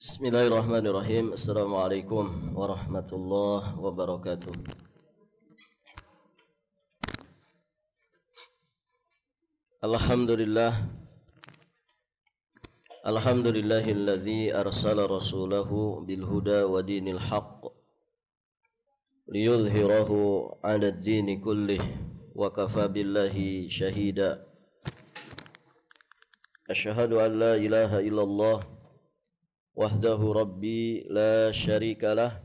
Bismillahirrahmanirrahim. Assalamualaikum warahmatullahi wabarakatuh. Alhamdulillahilladzi arsala rasulahu bil huda wa dinil haqq liyudhhirahu 'ala ad-dini kullih wa kafa billahi shahida. Asyhadu an la ilaha illallah wahdahu rabbi la syarika lah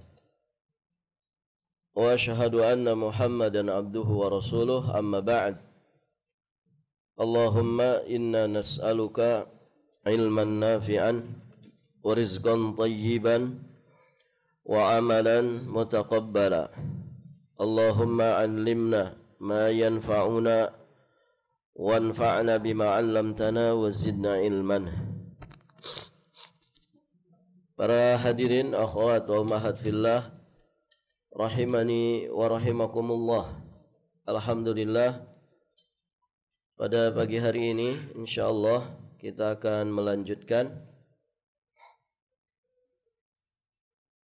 wa asyhadu anna Muhammadan abduhu wa rasuluh, amma ba'd. Allahumma inna nas'aluka ilman nafi'an wa rizqan tayyiban wa amalan mutaqabbala. Allahumma 'allimna ma yanfa'una wanfa'na bima 'allamtana wa zidna ilman. Para hadirin akhwat wa ummahat fillah rahimani wa rahimakumullah. Alhamdulillah, pada pagi hari ini insyaallah kita akan melanjutkan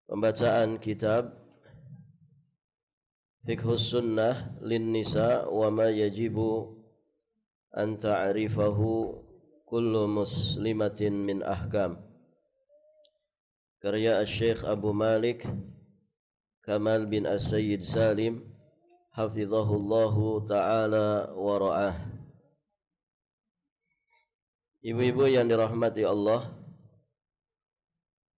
pembacaan kitab Fiqhus Sunnah lin Nisa wa ma yajibu an ta'rifahu kullu muslimatin min ahkam, karya Syekh Abu Malik Kamal bin As-Sayyid Salim hafizahullahu ta'ala wa ra'ah. Ibu-ibu yang dirahmati Allah,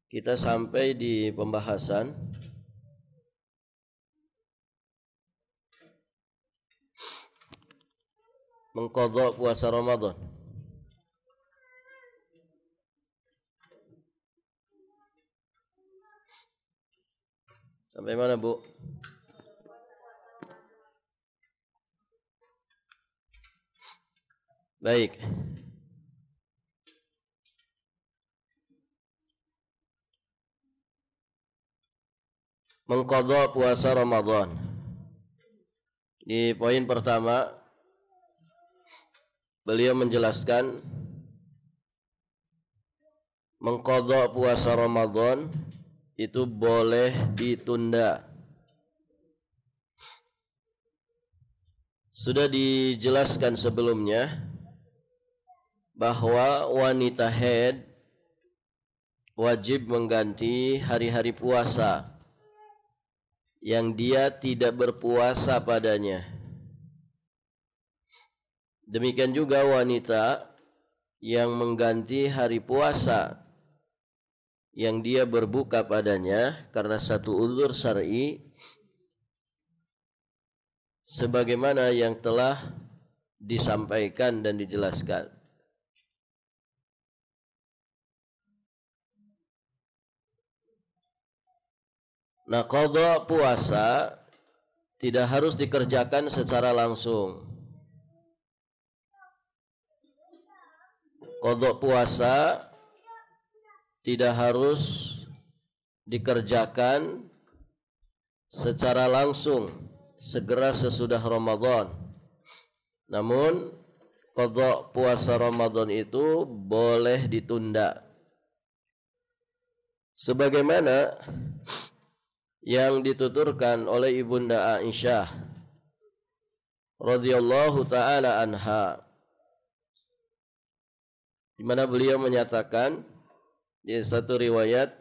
kita sampai di pembahasan mengqadha puasa Ramadan. Sampai mana, Bu? Baik. Mengqadha puasa Ramadan. Di poin pertama, beliau menjelaskan mengqadha puasa Ramadan itu boleh ditunda. Sudah dijelaskan sebelumnya bahwa wanita haid wajib mengganti hari-hari puasa yang dia tidak berpuasa padanya. Demikian juga wanita yang mengganti hari puasa yang dia berbuka padanya karena satu uzur syar'i, sebagaimana yang telah disampaikan dan dijelaskan. Nah, qadha puasa tidak harus dikerjakan secara langsung. Qadha puasa tidak harus dikerjakan secara langsung segera sesudah Ramadan. Namun qadha puasa Ramadan itu boleh ditunda, sebagaimana yang dituturkan oleh Ibunda Aisyah radhiyallahu taala anha, di mana beliau menyatakan di satu riwayat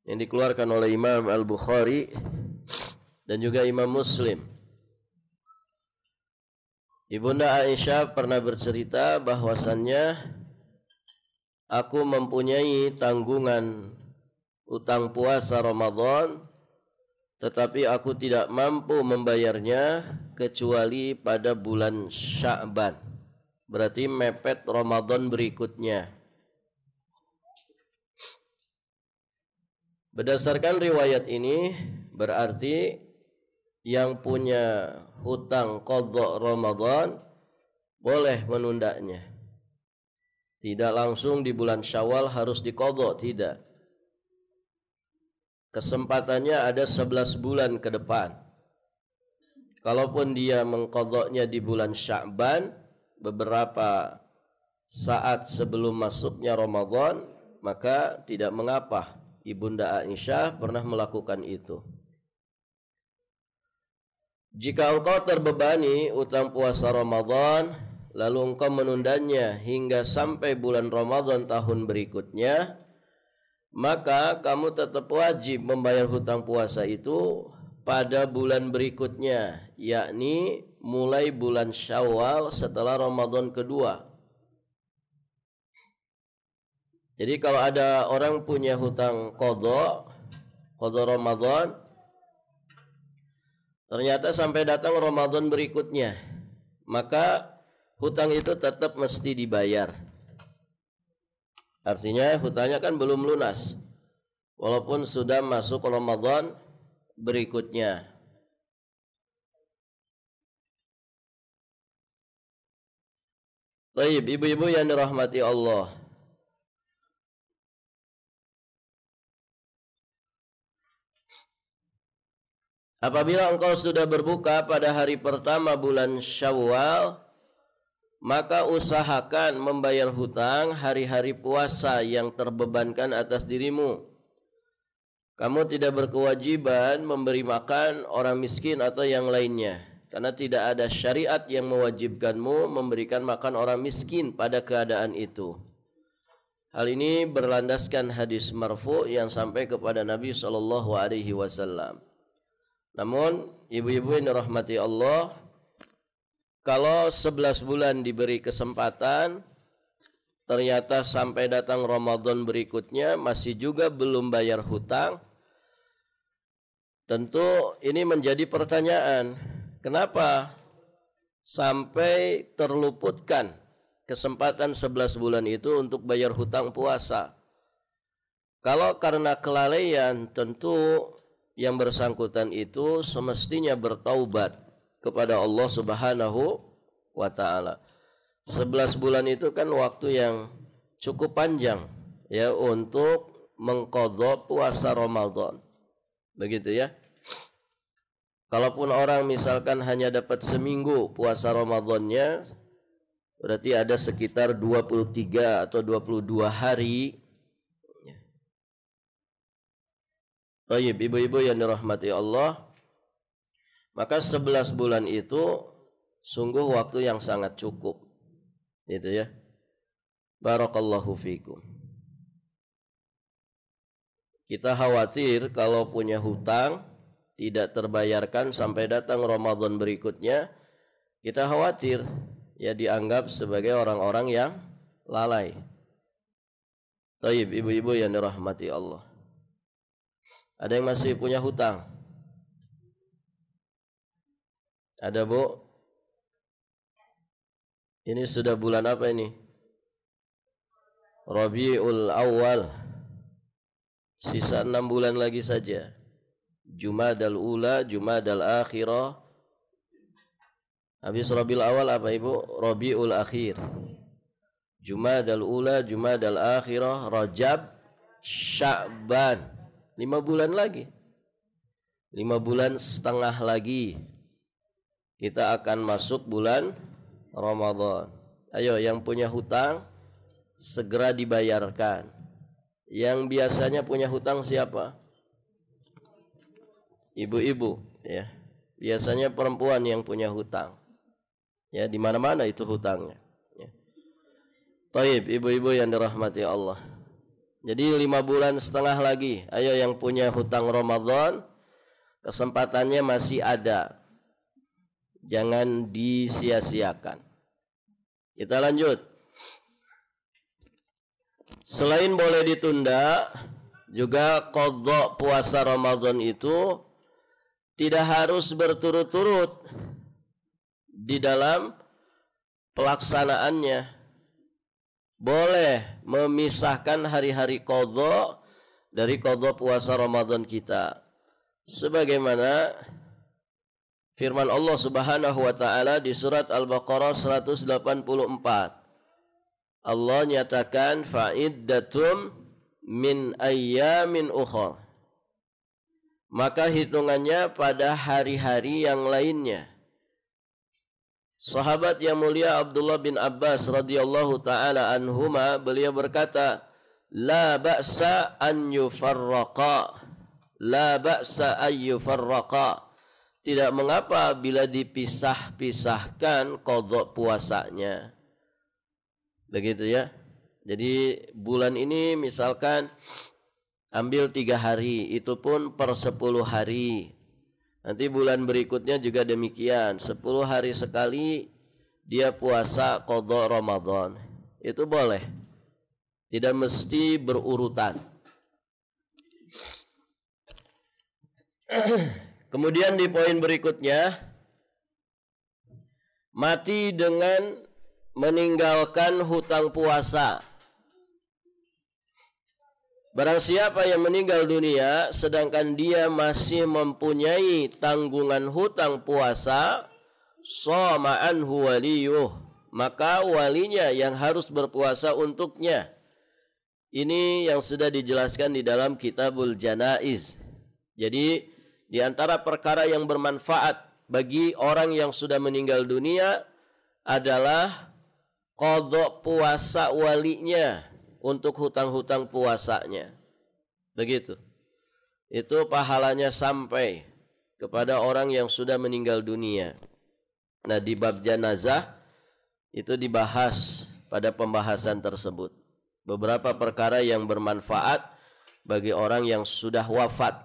yang dikeluarkan oleh Imam Al-Bukhari dan juga Imam Muslim, Ibunda Aisyah pernah bercerita bahwasannya, aku mempunyai tanggungan utang puasa Ramadan, tetapi aku tidak mampu membayarnya kecuali pada bulan Sya'ban, berarti mepet Ramadan berikutnya. Berdasarkan riwayat ini berarti yang punya hutang qadha Ramadan boleh menundanya. Tidak langsung di bulan Syawal harus diqadha, tidak. Kesempatannya ada 11 bulan ke depan. Kalaupun dia mengqadhanya di bulan Sya'ban, beberapa saat sebelum masuknya Ramadan, maka tidak mengapa Ibunda Aisyah pernah melakukan itu. Jika engkau terbebani utang puasa Ramadan, lalu engkau menundanya hingga sampai bulan Ramadan tahun berikutnya, maka kamu tetap wajib membayar hutang puasa itu pada bulan berikutnya, yakni mulai bulan Syawal setelah Ramadan kedua. Jadi kalau ada orang punya hutang qadha Ramadan, ternyata sampai datang Ramadan berikutnya, maka hutang itu tetap mesti dibayar. Artinya hutangnya kan belum lunas, walaupun sudah masuk Ramadan berikutnya. Baik, ibu-ibu yang dirahmati Allah. Apabila engkau sudah berbuka pada hari pertama bulan Syawal, maka usahakan membayar hutang hari-hari puasa yang terbebankan atas dirimu. Kamu tidak berkewajiban memberi makan orang miskin atau yang lainnya, karena tidak ada syariat yang mewajibkanmu memberikan makan orang miskin pada keadaan itu. Hal ini berlandaskan hadis marfu yang sampai kepada Nabi SAW. Namun ibu-ibu yang dirahmati Allah, kalau 11 bulan diberi kesempatan, ternyata sampai datang Ramadan berikutnya masih juga belum bayar hutang, tentu ini menjadi pertanyaan, kenapa sampai terluputkan kesempatan 11 bulan itu untuk bayar hutang puasa? Kalau karena kelalaian, tentu yang bersangkutan itu semestinya bertaubat kepada Allah Subhanahu wa taala. 11 bulan itu kan waktu yang cukup panjang ya untuk mengqadha puasa Ramadan. Begitu ya. Kalaupun orang misalkan hanya dapat seminggu puasa Ramadannya, berarti ada sekitar 23 atau 22 hari. Baik, ibu-ibu yang dirahmati Allah, maka 11 bulan itu sungguh waktu yang sangat cukup. Gitu ya. Barakallahu fikum. Kita khawatir kalau punya hutang tidak terbayarkan sampai datang Ramadan berikutnya, kita khawatir ya dianggap sebagai orang-orang yang lalai. Baik, ibu-ibu yang dirahmati Allah. Ada yang masih punya hutang? Ada, Bu? Ini sudah bulan apa ini? Rabiul Awal. Sisa 6 bulan lagi saja. Jumadal Ula, Jumadal Akhirah. Habis Rabiul Awal apa, Ibu? Rabiul Akhir. Jumadal Ula, Jumadal Akhirah, Rajab, Sya'ban. 5 bulan lagi. 5 bulan setengah lagi kita akan masuk bulan Ramadan. Ayo yang punya hutang segera dibayarkan. Yang biasanya punya hutang siapa? Ibu-ibu ya. Biasanya perempuan yang punya hutang. Ya, di mana-mana itu hutangnya ya. Baik, ibu-ibu yang dirahmati Allah. Jadi 5 bulan setengah lagi. Ayo yang punya hutang Ramadan, kesempatannya masih ada. Jangan disia-siakan. Kita lanjut. Selain boleh ditunda, juga qadha puasa Ramadan itu tidak harus berturut-turut di dalam pelaksanaannya. Boleh memisahkan hari-hari qadha dari qadha puasa Ramadan kita. Sebagaimana firman Allah Subhanahu wa taala di surat Al-Baqarah 184. Allah nyatakan fa'iddatum min ayyamin ukhra. Maka hitungannya pada hari-hari yang lainnya. Sahabat yang mulia Abdullah bin Abbas radhiyallahu taala anhuma, beliau berkata, la ba'sa an yufarraqa, la ba'sa an yufarraqa, tidak mengapa bila dipisah-pisahkan qadha puasanya. Begitu ya. Jadi bulan ini misalkan ambil 3 hari, itu pun per 10 hari. Nanti bulan berikutnya juga demikian, 10 hari sekali dia puasa qadha Ramadan. Itu boleh. Tidak mesti berurutan. Kemudian di poin berikutnya, mati dengan meninggalkan hutang puasa. Barang siapa yang meninggal dunia sedangkan dia masih mempunyai tanggungan hutang puasa, shoma anhu waliyuh, maka walinya yang harus berpuasa untuknya. Ini yang sudah dijelaskan di dalam Kitabul Janaiz. Jadi di antara perkara yang bermanfaat bagi orang yang sudah meninggal dunia adalah qadha puasa walinya untuk hutang-hutang puasanya. Begitu. Itu pahalanya sampai kepada orang yang sudah meninggal dunia. Nah, di bab jenazah itu dibahas pada pembahasan tersebut. Beberapa perkara yang bermanfaat bagi orang yang sudah wafat.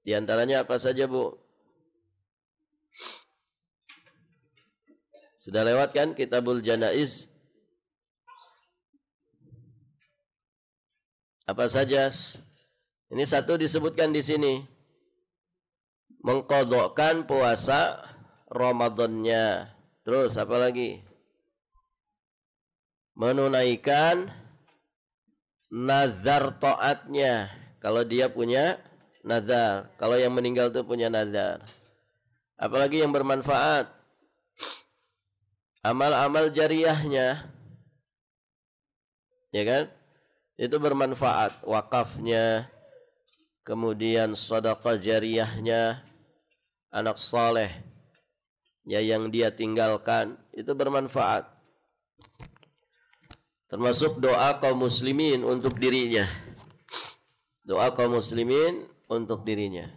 Di antaranya apa saja, Bu? Sudah lewat kan Kitabul Janaiz? Apa saja? Ini satu disebutkan di sini. Mengqadhakan puasa Ramadannya. Terus apa lagi? Menunaikan nazar taatnya. Kalau dia punya nazar. Kalau yang meninggal itu punya nazar. Apalagi yang bermanfaat? Amal-amal jariyahnya. Ya kan? Itu bermanfaat, wakafnya, kemudian sedekah jariyahnya, anak saleh ya yang dia tinggalkan, itu bermanfaat. Termasuk doa kaum muslimin untuk dirinya. Doa kaum muslimin untuk dirinya.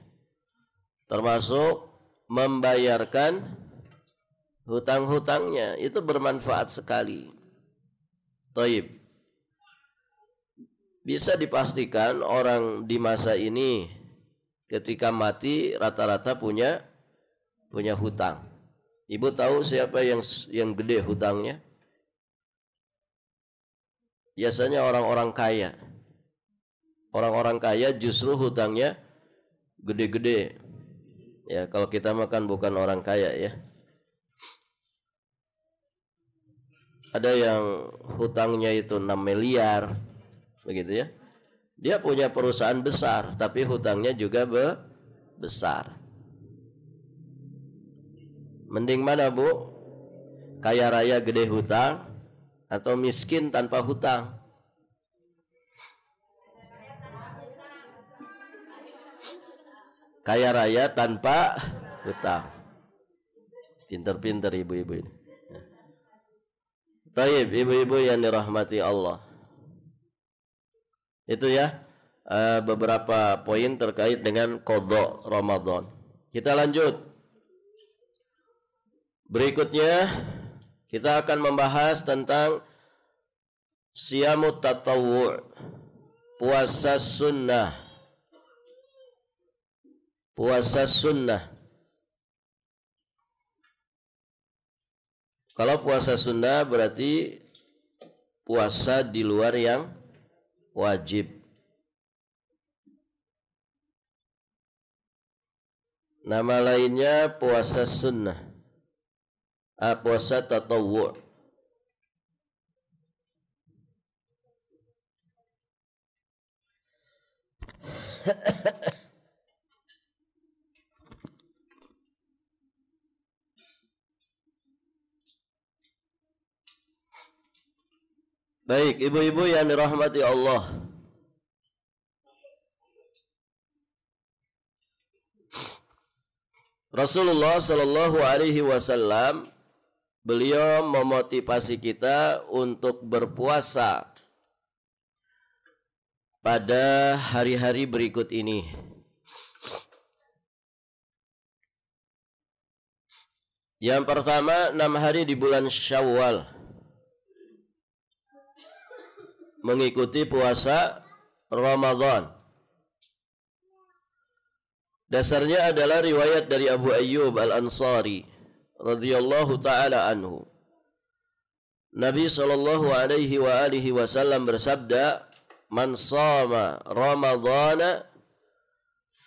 Termasuk membayarkan hutang-hutangnya, itu bermanfaat sekali. Thaib. Bisa dipastikan orang di masa ini ketika mati rata-rata punya hutang. Ibu tahu siapa yang gede hutangnya? Biasanya orang-orang kaya. Orang-orang kaya justru hutangnya gede-gede. Ya, kalau kita makan bukan orang kaya ya. Ada yang hutangnya itu 6 miliar. Begitu ya. Dia punya perusahaan besar tapi hutangnya juga besar. Mending mana, Bu? Kaya raya gede hutang atau miskin tanpa hutang? Kaya raya tanpa hutang. Pinter-pinter ibu-ibu ini. Baik, ibu-ibu yang dirahmati Allah. Itu ya beberapa poin terkait dengan qadha Ramadan. Kita lanjut. Berikutnya kita akan membahas tentang siyamut tatawwu', puasa sunnah. Puasa sunnah. Kalau puasa sunnah berarti puasa di luar yang wajib. Nama lainnya puasa sunnah. Puasa tatawwu'. Baik, ibu-ibu yang dirahmati Allah. Rasulullah Shallallahu Alaihi Wasallam beliau memotivasi kita untuk berpuasa pada hari-hari berikut ini. Yang pertama, 6 hari di bulan Syawal, mengikuti puasa Ramadan. Dasarnya adalah riwayat dari Abu Ayyub Al-Ansari radhiyallahu taala anhu. Nabi sallallahu alaihi wa alihi wasallam bersabda, "Man shama Ramadhana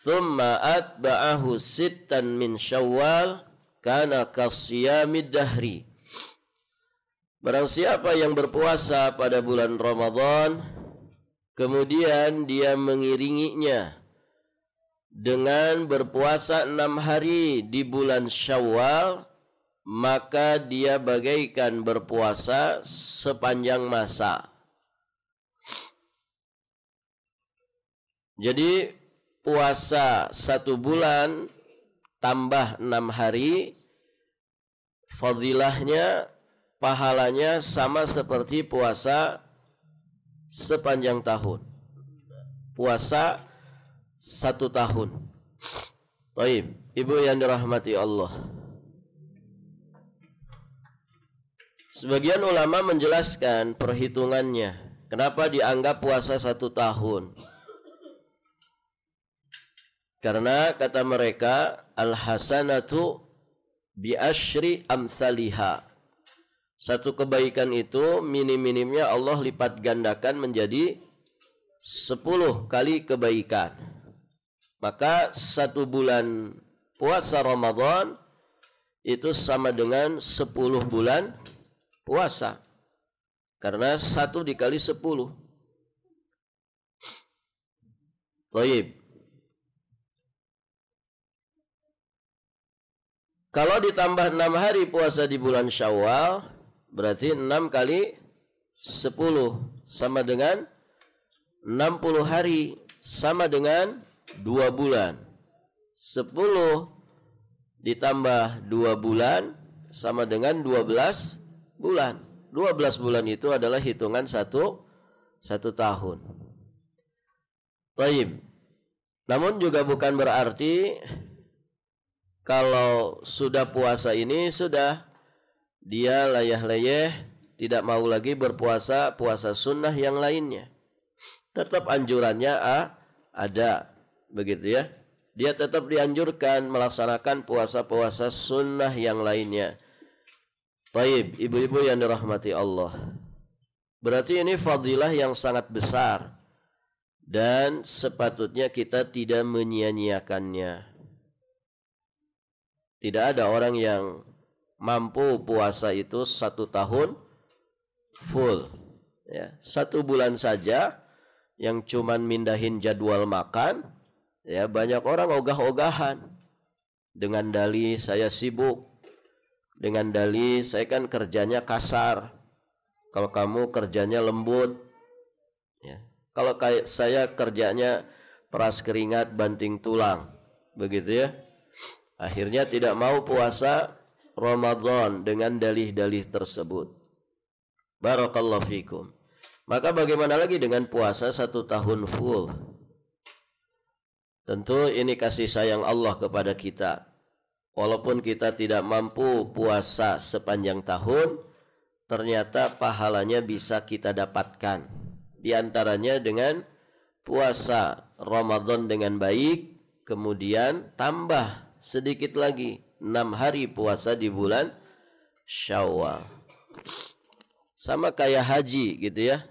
thumma atba'ahu sittan min Syawal kana kasiyamid dahri." Barang siapa yang berpuasa pada bulan Ramadan, kemudian dia mengiringinya dengan berpuasa 6 hari di bulan Syawal, maka dia bagaikan berpuasa sepanjang masa. Jadi puasa 1 bulan tambah 6 hari, fadilahnya, pahalanya sama seperti puasa sepanjang tahun. Puasa 1 tahun. Baik, ibu yang dirahmati Allah. Sebagian ulama menjelaskan perhitungannya. Kenapa dianggap puasa 1 tahun? Karena kata mereka, al-hasanatu bi asyri amsalihha. Satu kebaikan itu minim-minimnya Allah lipat gandakan menjadi 10 kali kebaikan. Maka 1 bulan puasa Ramadan itu sama dengan 10 bulan puasa. Karena 1 dikali 10. Baik. Kalau ditambah 6 hari puasa di bulan Syawal, berarti 6 kali 10 sama dengan 60 hari, sama dengan 2 bulan. 10 ditambah 2 bulan sama dengan 12 bulan. 12 bulan itu adalah hitungan satu tahun. Baik. Namun juga bukan berarti kalau sudah puasa ini sudah dia layah-layeh, tidak mau lagi berpuasa puasa sunnah yang lainnya. Tetap anjurannya ada, begitu ya. Dia tetap dianjurkan melaksanakan puasa-puasa sunnah yang lainnya. Baik, ibu-ibu yang dirahmati Allah. Berarti ini fadilah yang sangat besar dan sepatutnya kita tidak menyia-nyiakannya. Tidak ada orang yang mampu puasa itu 1 tahun full, ya. 1 bulan saja yang cuman mindahin jadwal makan, ya. Banyak orang ogah-ogahan dengan dalih saya sibuk, dengan dalih saya kan kerjanya kasar, kalau kamu kerjanya lembut, ya. Kalau kayak saya kerjanya peras keringat banting tulang, begitu ya. Akhirnya tidak mau puasa Ramadan dengan dalih-dalih tersebut. Barakallahu fikum. Maka bagaimana lagi dengan puasa 1 tahun full? Tentu ini kasih sayang Allah kepada kita. Walaupun kita tidak mampu puasa sepanjang tahun, ternyata pahalanya bisa kita dapatkan. Di antaranya dengan puasa Ramadan dengan baik, kemudian tambah sedikit lagi 6 hari puasa di bulan Syawal. Sama kayak haji gitu ya.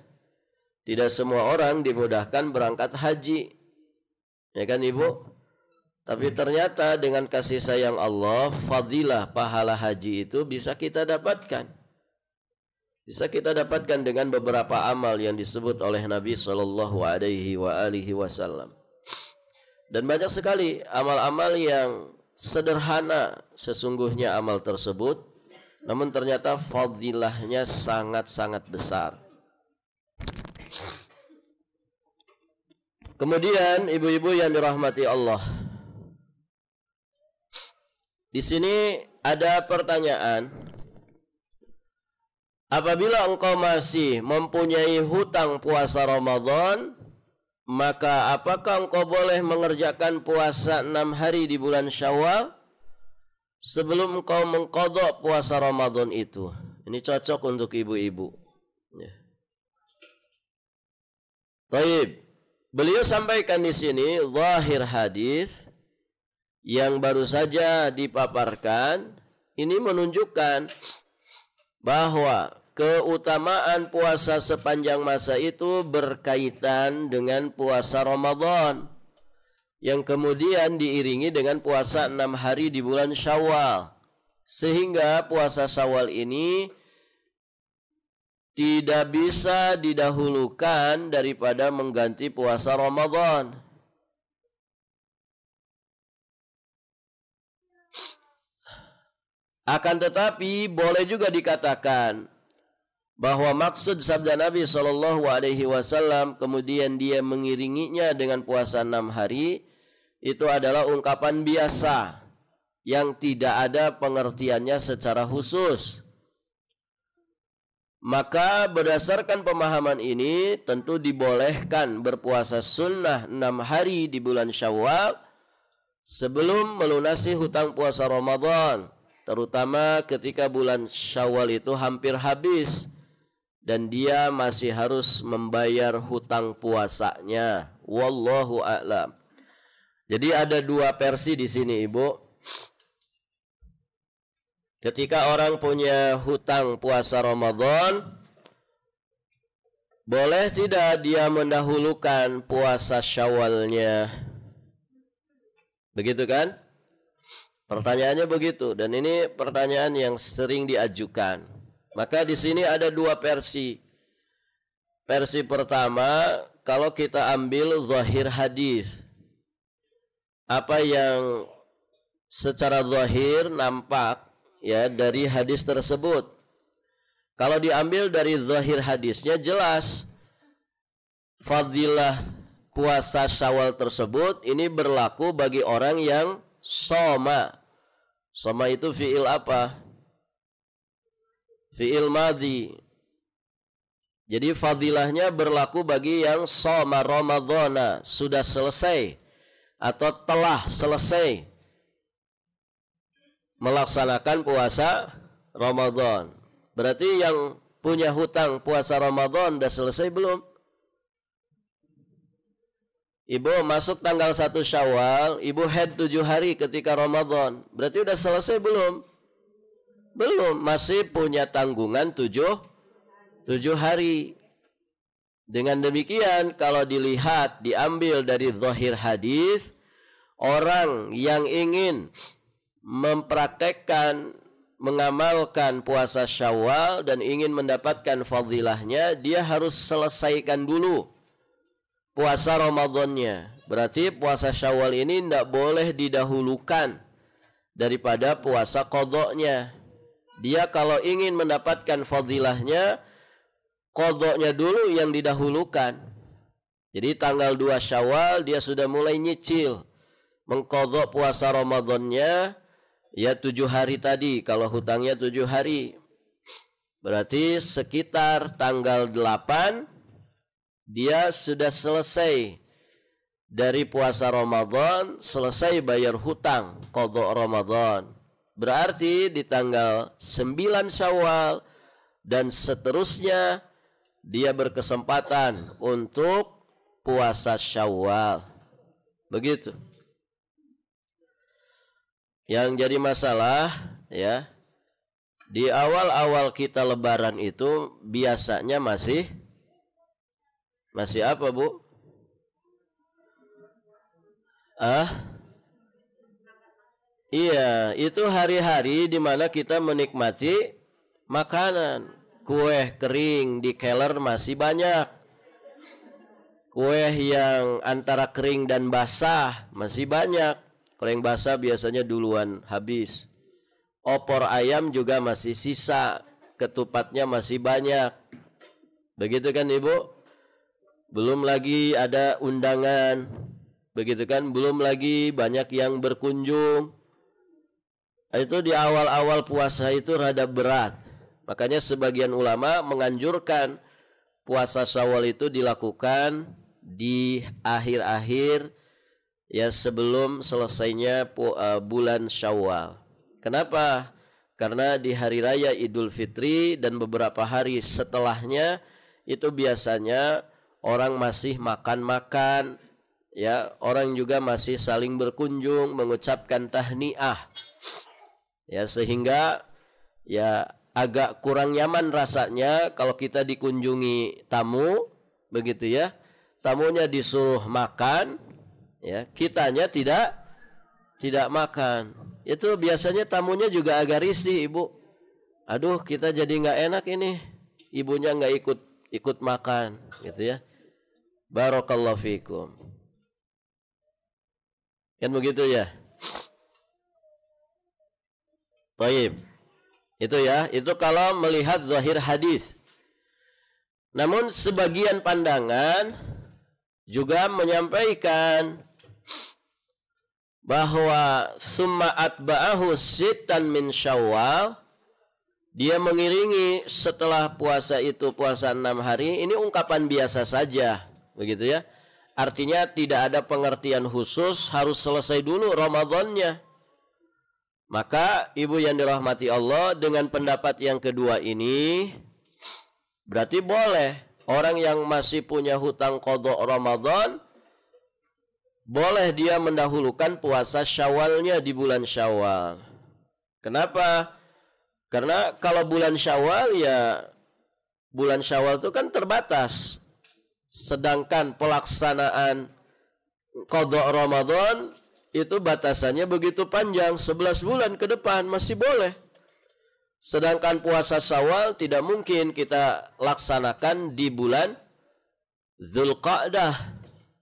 Tidak semua orang dimudahkan berangkat haji. Ya kan Ibu? Tapi ternyata dengan kasih sayang Allah, fadilah pahala haji itu bisa kita dapatkan. Bisa kita dapatkan dengan beberapa amal yang disebut oleh Nabi SAW. Dan banyak sekali amal-amal yang sederhana sesungguhnya amal tersebut, namun ternyata fadilahnya sangat-sangat besar. Kemudian ibu-ibu yang dirahmati Allah, di sini ada pertanyaan. Apabila engkau masih mempunyai hutang puasa Ramadan, maka apakah engkau boleh mengerjakan puasa 6 hari di bulan Syawal sebelum engkau mengqadha puasa Ramadan itu? Ini cocok untuk ibu-ibu. Ya. Baik. Beliau sampaikan di sini zahir hadis yang baru saja dipaparkan ini menunjukkan bahwa keutamaan puasa sepanjang masa itu berkaitan dengan puasa Ramadan yang kemudian diiringi dengan puasa 6 hari di bulan Syawal. Sehingga puasa Syawal ini tidak bisa didahulukan daripada mengganti puasa Ramadan. Akan tetapi boleh juga dikatakan bahwa maksud sabda Nabi SAW kemudian dia mengiringinya dengan puasa 6 hari itu adalah ungkapan biasa yang tidak ada pengertiannya secara khusus. Maka berdasarkan pemahaman ini tentu dibolehkan berpuasa sunnah 6 hari di bulan Syawal sebelum melunasi hutang puasa Ramadan, terutama ketika bulan Syawal itu hampir habis dan dia masih harus membayar hutang puasanya. Wallahu a'lam. Jadi ada dua versi di sini, Ibu. Ketika orang punya hutang puasa Ramadan, boleh tidak dia mendahulukan puasa Syawalnya? Begitu kan? Pertanyaannya begitu, dan ini pertanyaan yang sering diajukan. Maka di sini ada dua versi. Versi pertama, kalau kita ambil zahir hadis, apa yang secara zahir nampak ya dari hadis tersebut. Kalau diambil dari zahir hadisnya jelas fadilah puasa Syawal tersebut ini berlaku bagi orang yang soma. Soma itu fi'il apa? Fi'il madhi. Jadi fadilahnya berlaku bagi yang soma Ramadhana, sudah selesai atau telah selesai melaksanakan puasa Ramadan. Berarti yang punya hutang puasa Ramadan sudah selesai belum? Ibu masuk tanggal 1 Syawal, ibu head 7 hari ketika Ramadan. Berarti sudah selesai belum? Belum, masih punya tanggungan 7 hari. Dengan demikian kalau dilihat, diambil dari zahir hadis, orang yang ingin mempraktekkan, mengamalkan puasa Syawal dan ingin mendapatkan fadilahnya, dia harus selesaikan dulu puasa Ramadannya. Berarti puasa Syawal ini tidak boleh didahulukan daripada puasa qadha-nya. Dia kalau ingin mendapatkan fadilahnya, qadha-nya dulu yang didahulukan. Jadi tanggal 2 Syawal dia sudah mulai nyicil mengqadha puasa Ramadannya. Ya 7 hari tadi, kalau hutangnya 7 hari. Berarti sekitar tanggal 8 dia sudah selesai dari puasa Ramadan, selesai bayar hutang qadha Ramadan. Berarti di tanggal 9 Syawal dan seterusnya dia berkesempatan untuk puasa Syawal. Begitu. Yang jadi masalah ya, di awal-awal kita lebaran itu biasanya masih apa, Bu? Iya, itu hari-hari di mana kita menikmati makanan. Kue kering di keler masih banyak. Kue yang antara kering dan basah masih banyak. Kalau yang basah biasanya duluan habis. Opor ayam juga masih sisa, ketupatnya masih banyak. Begitu kan, Ibu? Belum lagi ada undangan. Begitu kan? Belum lagi banyak yang berkunjung. Itu di awal-awal puasa itu rada berat. Makanya sebagian ulama menganjurkan puasa Syawal itu dilakukan di akhir-akhir ya sebelum selesainya bulan Syawal. Kenapa? Karena di hari raya Idul Fitri dan beberapa hari setelahnya itu biasanya orang masih makan-makan, ya, orang juga masih saling berkunjung, mengucapkan tahniah. Ya, sehingga ya agak kurang nyaman rasanya kalau kita dikunjungi tamu, begitu ya. Tamunya disuruh makan, ya, kitanya tidak makan. Itu biasanya tamunya juga agak risih, Ibu. Aduh, kita jadi nggak enak ini. Ibunya nggak ikut makan, gitu ya. Barakallahu fikum. Kan begitu ya? Baik. Itu ya, itu kalau melihat zahir hadis. Namun sebagian pandangan juga menyampaikan bahwa summa atba'ahu sittan min Syawal, dia mengiringi setelah puasa itu puasa 6 hari. Ini ungkapan biasa saja, begitu ya. Artinya tidak ada pengertian khusus harus selesai dulu Ramadannya. Maka ibu yang dirahmati Allah, dengan pendapat yang kedua ini berarti boleh orang yang masih punya hutang qadha Ramadan, boleh dia mendahulukan puasa Syawalnya di bulan Syawal. Kenapa? Karena kalau bulan Syawal, ya bulan Syawal itu kan terbatas. Sedangkan pelaksanaan qadha Ramadan itu batasannya begitu panjang, 11 bulan ke depan masih boleh. Sedangkan puasa Syawal tidak mungkin kita laksanakan di bulan Dzulqa'dah.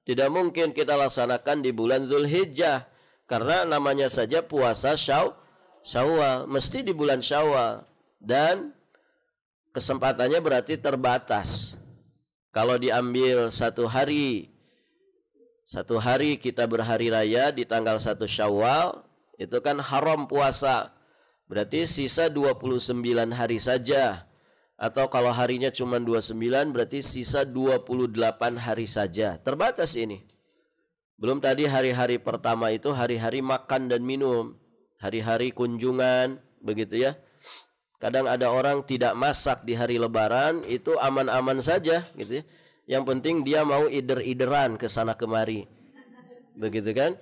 Tidak mungkin kita laksanakan di bulan Dzulhijjah, karena namanya saja puasa Syawal, mesti di bulan Syawal, dan kesempatannya berarti terbatas. Kalau diambil satu hari kita berhari raya di tanggal 1 Syawal, itu kan haram puasa. Berarti sisa 29 hari saja. Atau kalau harinya cuma 29, berarti sisa 28 hari saja. Terbatas ini. Belum tadi hari-hari pertama itu hari-hari makan dan minum, hari-hari kunjungan, begitu ya. Kadang ada orang tidak masak di hari Lebaran, itu aman-aman saja, gitu ya. Yang penting dia mau ider-ideran ke sana kemari. Begitu kan?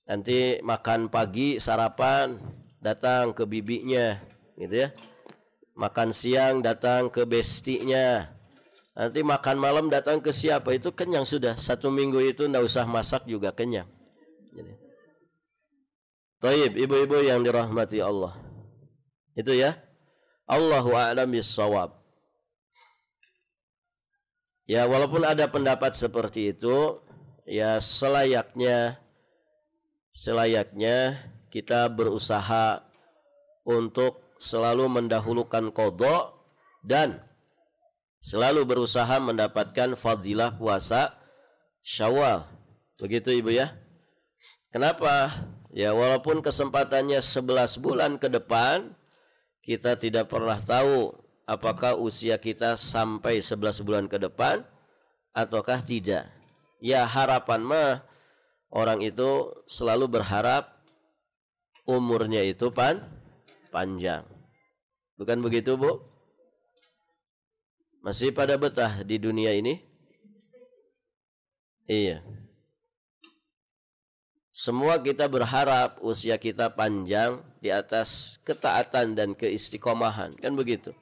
Nanti makan pagi, sarapan, datang ke bibinya, gitu ya. Makan siang, datang ke bestinya. Nanti makan malam, datang ke siapa, itu kenyang sudah. 1 minggu itu enggak usah masak juga kenyang. Taib, ibu-ibu yang dirahmati Allah. Itu ya. Allahu a'lam bis-shawab. Ya, walaupun ada pendapat seperti itu, ya selayaknya kita berusaha untuk selalu mendahulukan qadha dan selalu berusaha mendapatkan fadilah puasa Syawal. Begitu Ibu ya. Kenapa? Ya, walaupun kesempatannya 11 bulan ke depan, kita tidak pernah tahu apakah usia kita sampai 11 bulan ke depan ataukah tidak. Ya, harapan mah orang itu selalu berharap umurnya itu panjang. Bukan begitu, Bu? Masih pada betah di dunia ini? Iya. Semua kita berharap usia kita panjang di atas ketaatan dan keistiqomahan, kan begitu?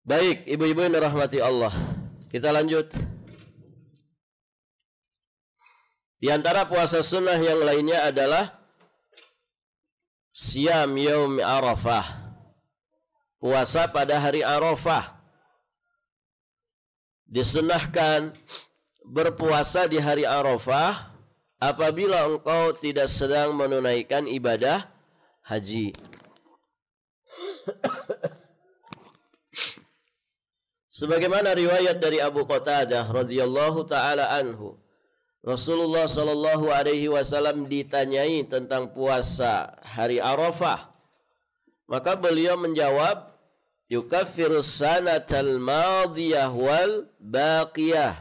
Baik, ibu-ibu yang dirahmati Allah, kita lanjut. Di antara puasa sunnah yang lainnya adalah Siyam Yaum Arafah, puasa pada hari Arafah. Disunnahkan berpuasa di hari Arafah apabila engkau tidak sedang menunaikan ibadah haji. Sebagaimana riwayat dari Abu Qatadah radhiyallahu taala anhu, Rasulullah sallallahu alaihi wasallam ditanyai tentang puasa hari Arafah. Maka beliau menjawab, Yukaffirus sanatal madiyah wal baqiyah.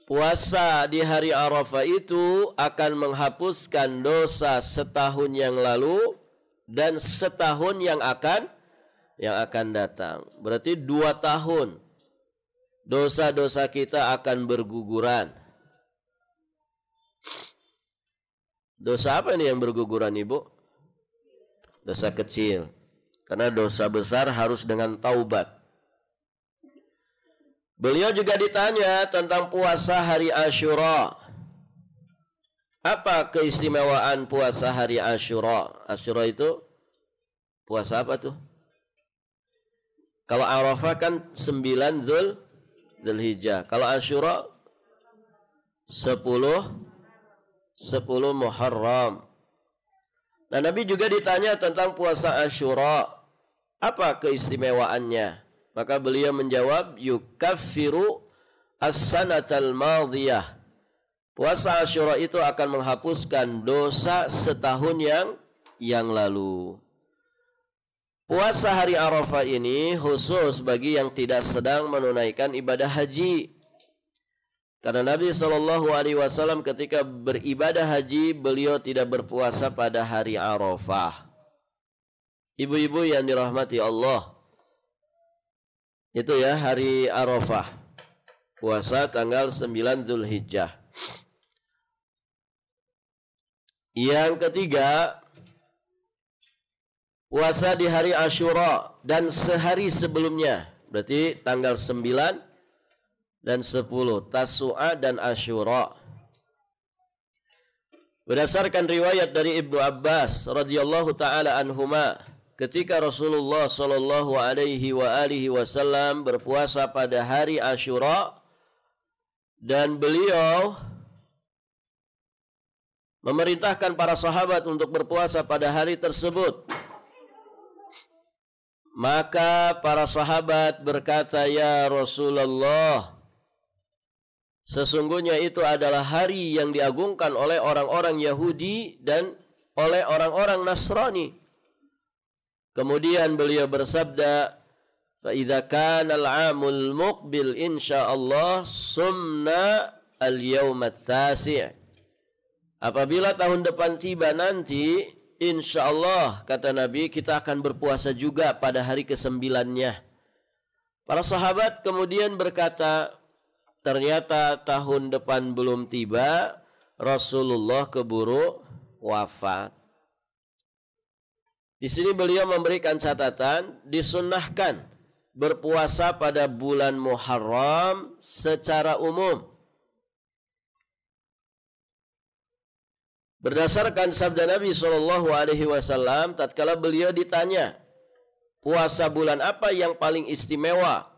Puasa di hari Arafah itu akan menghapuskan dosa setahun yang lalu dan setahun yang akan datang. Berarti 2 tahun dosa-dosa kita akan berguguran. Dosa apa ini yang berguguran, Ibu? Dosa kecil. Karena dosa besar harus dengan taubat. Beliau juga ditanya tentang puasa hari Asyura. Apa keistimewaan puasa hari Asyura? Asyura itu puasa apa tuh? Kalau Arafah kan 9 Dzulhijjah. Kalau Asyura 10 Muharram. Nah, Nabi juga ditanya tentang puasa Asyura. Apa keistimewaannya? Maka beliau menjawab, yukaffiru as-sanatal madiyah. Puasa Asyura itu akan menghapuskan dosa setahun yang lalu. Puasa hari Arafah ini khusus bagi yang tidak sedang menunaikan ibadah haji. Karena Nabi SAW ketika beribadah haji, beliau tidak berpuasa pada hari Arafah. Ibu-ibu yang dirahmati Allah, itu ya hari Arafah, puasa tanggal 9 Dzulhijjah. Yang ketiga, puasa di hari Asyura dan sehari sebelumnya, berarti tanggal 9 dan 10, Tasu'a dan Asyura. Berdasarkan riwayat dari Ibnu Abbas radhiyallahu taala anhuma, ketika Rasulullah sallallahu alaihi wasallam berpuasa pada hari Asyura dan beliau memerintahkan para sahabat untuk berpuasa pada hari tersebut, maka para sahabat berkata, "Ya Rasulullah, sesungguhnya itu adalah hari yang diagungkan oleh orang-orang Yahudi dan oleh orang-orang Nasrani." Kemudian beliau bersabda, "Fa idza kana al-'amul muqbil insyaallah sumna al-yaum at-tasi'." Apabila tahun depan tiba nanti, insyaallah kata Nabi, kita akan berpuasa juga pada hari ke-9-nya. Para sahabat kemudian berkata, ternyata tahun depan belum tiba, Rasulullah keburu wafat. Di sini beliau memberikan catatan, disunnahkan berpuasa pada bulan Muharram secara umum. Berdasarkan sabda Nabi SAW, tatkala beliau ditanya, puasa bulan apa yang paling istimewa?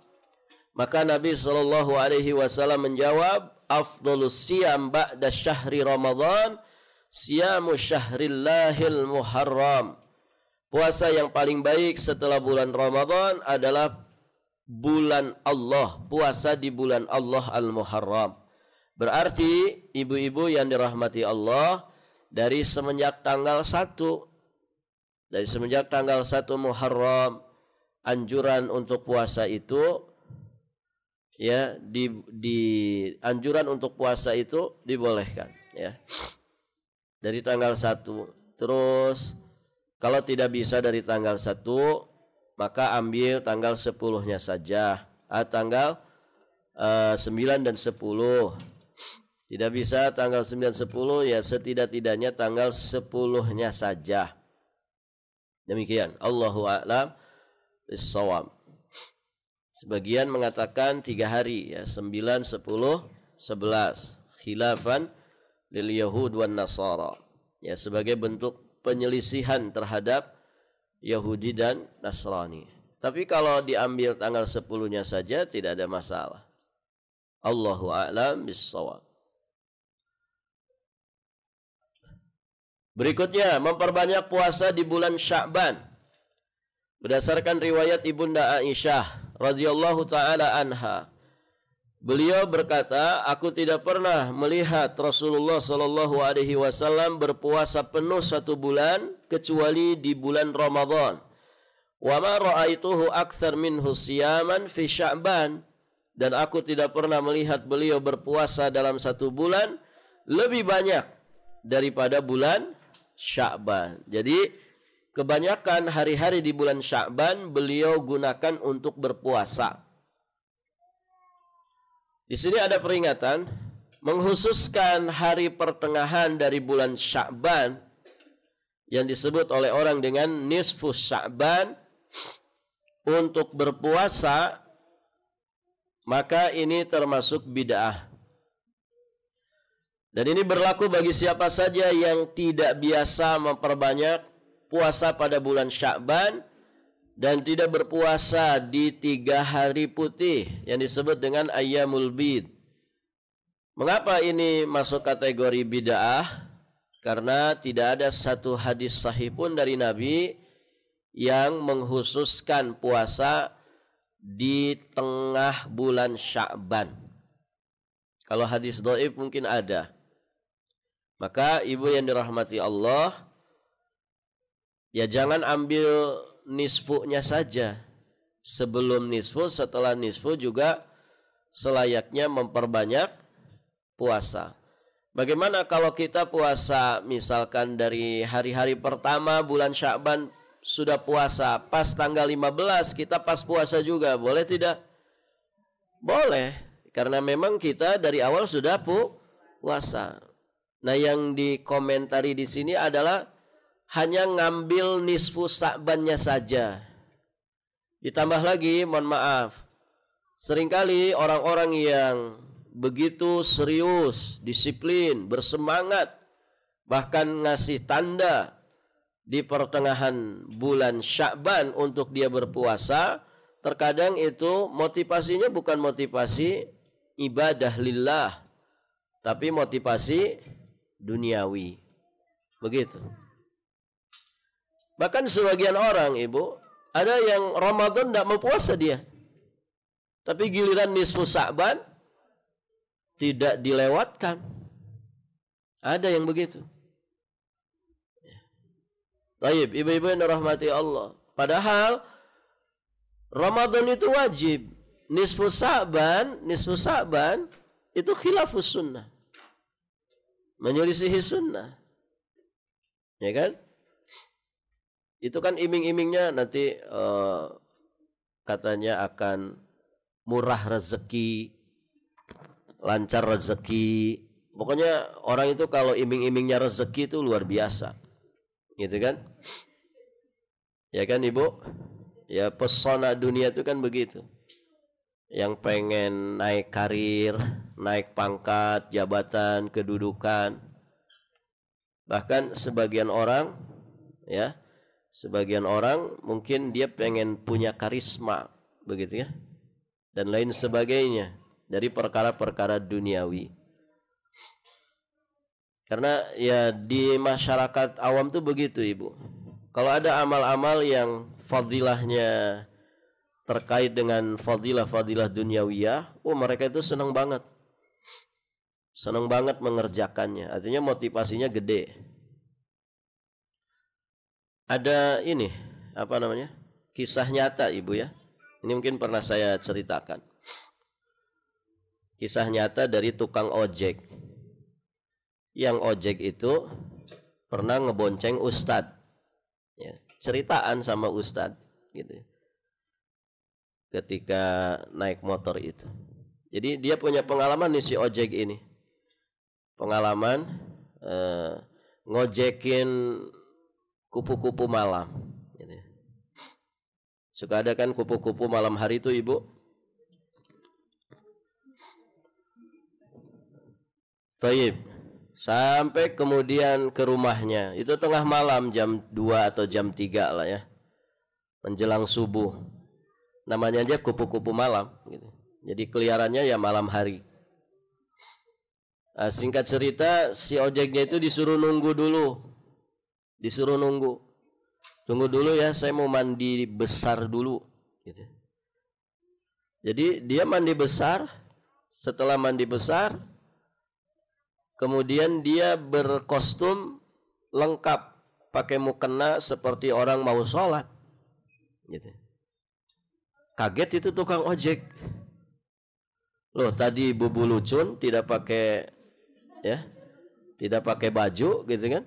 Maka Nabi SAW menjawab, afdhalus siyam ba'da syahri Ramadan, siyamu syahrillahil muharram. Puasa yang paling baik setelah bulan Ramadan adalah bulan Allah, puasa di bulan Allah Al-Muharram. Berarti ibu-ibu yang dirahmati Allah, dari semenjak tanggal 1 Muharram, anjuran untuk puasa itu ya anjuran untuk puasa itu dibolehkan ya. Dari tanggal 1. Terus kalau tidak bisa dari tanggal 1, maka ambil tanggal 10-nya saja. Tanggal 9 dan 10. Tidak bisa tanggal 9, 10, ya setidak-tidaknya tanggal 10-nya saja. Demikian. Allahu a'lam bis-shawab. Sebagian mengatakan 3 hari, ya 9, 10, 11. Khilafan lil Yahud wan Nasara. Ya sebagai bentuk penyelisihan terhadap Yahudi dan Nasrani. Tapi kalau diambil tanggal 10-nya saja tidak ada masalah. Allahu a'lam bis-shawab. Berikutnya, memperbanyak puasa di bulan Sya'ban. Berdasarkan riwayat Ibunda Aisyah radhiyallahu taala anha, beliau berkata, aku tidak pernah melihat Rasulullah sallallahu alaihi wasallam berpuasa penuh 1 bulan kecuali di bulan Ramadan. Wa ma ra'aituhu aktsar minhu siyaman fi Sya'ban, dan aku tidak pernah melihat beliau berpuasa dalam satu bulan lebih banyak daripada bulan Sya'ban. Jadi kebanyakan hari-hari di bulan Sya'ban beliau gunakan untuk berpuasa. Di sini ada peringatan menghususkan hari pertengahan dari bulan Sya'ban yang disebut oleh orang dengan nisfus Sya'ban untuk berpuasa, maka ini termasuk bid'ah. Dan ini berlaku bagi siapa saja yang tidak biasa memperbanyak puasa pada bulan Sya'ban dan tidak berpuasa di 3 hari putih yang disebut dengan ayyamul bid. Mengapa ini masuk kategori bid'ah? Karena tidak ada satu hadis sahih pun dari Nabi yang menghususkan puasa di tengah bulan Sya'ban. Kalau hadis dhaif mungkin ada. Maka ibu yang dirahmati Allah, ya jangan ambil nisfunya saja. Sebelum nisfu, setelah nisfu juga selayaknya memperbanyak puasa. Bagaimana kalau kita puasa misalkan dari hari-hari pertama bulan Sya'ban sudah puasa, pas tanggal 15 kita pas puasa juga, boleh tidak? Boleh, karena memang kita dari awal sudah puasa. Nah, yang dikomentari di sini adalah hanya ngambil nisfu Sya'bannya saja. Ditambah lagi, mohon maaf, seringkali orang-orang yang begitu serius, disiplin, bersemangat, bahkan ngasih tanda di pertengahan bulan Sya'ban untuk dia berpuasa, terkadang itu motivasinya bukan motivasi ibadah lillah, tapi motivasi duniawi. Begitu. Bahkan sebagian orang, ibu, ada yang Ramadan tidak mau puasa dia, tapi giliran nisfu Sya'ban tidak dilewatkan. Ada yang begitu. Baik, ibu-ibu yang dirahmati Allah. Padahal Ramadan itu wajib. Nisfu Sya'ban itu khilafus sunnah. Menyelisihi sunnah. Ya kan? Itu kan iming-imingnya nanti katanya akan murah rezeki, lancar rezeki. Pokoknya orang itu kalau iming-imingnya rezeki itu luar biasa. Gitu kan? Ya kan ibu? Ya pesona dunia itu kan begitu. Yang pengen naik karir, naik pangkat, jabatan, kedudukan. Bahkan sebagian orang, ya, sebagian orang mungkin dia pengen punya karisma, begitu ya, dan lain sebagainya dari perkara-perkara duniawi. Karena ya di masyarakat awam tuh begitu ibu. Kalau ada amal-amal yang fadilahnya terkait dengan fadilah-fadilah duniawiyah, mereka itu senang banget. Senang banget mengerjakannya. Artinya motivasinya gede. Ada ini, apa namanya? Kisah nyata ibu ya. Ini mungkin pernah saya ceritakan. Kisah nyata dari tukang ojek. Yang ojek itu pernah ngebonceng ustadz, ya, ceritaan sama ustadz, gitu. Ketika naik motor itu, jadi dia punya pengalaman nih si ojek ini, pengalaman ngojekin kupu-kupu malam. Gitu. Suka ada kan kupu-kupu malam hari itu ibu. Taib. Sampai kemudian ke rumahnya. Itu tengah malam jam 2 atau jam 3 lah ya. Menjelang subuh. Namanya aja kupu-kupu malam. Gitu. Jadi keliarannya ya malam hari. Nah, singkat cerita si ojeknya itu disuruh nunggu dulu. Disuruh nunggu. Tunggu dulu ya, saya mau mandi besar dulu. Gitu. Jadi dia mandi besar. Setelah mandi besar, kemudian dia berkostum lengkap, pakai mukena seperti orang mau sholat. Gitu. Kaget itu tukang ojek. Loh, tadi Bubu Lucun tidak pakai ya, tidak pakai baju gitu kan?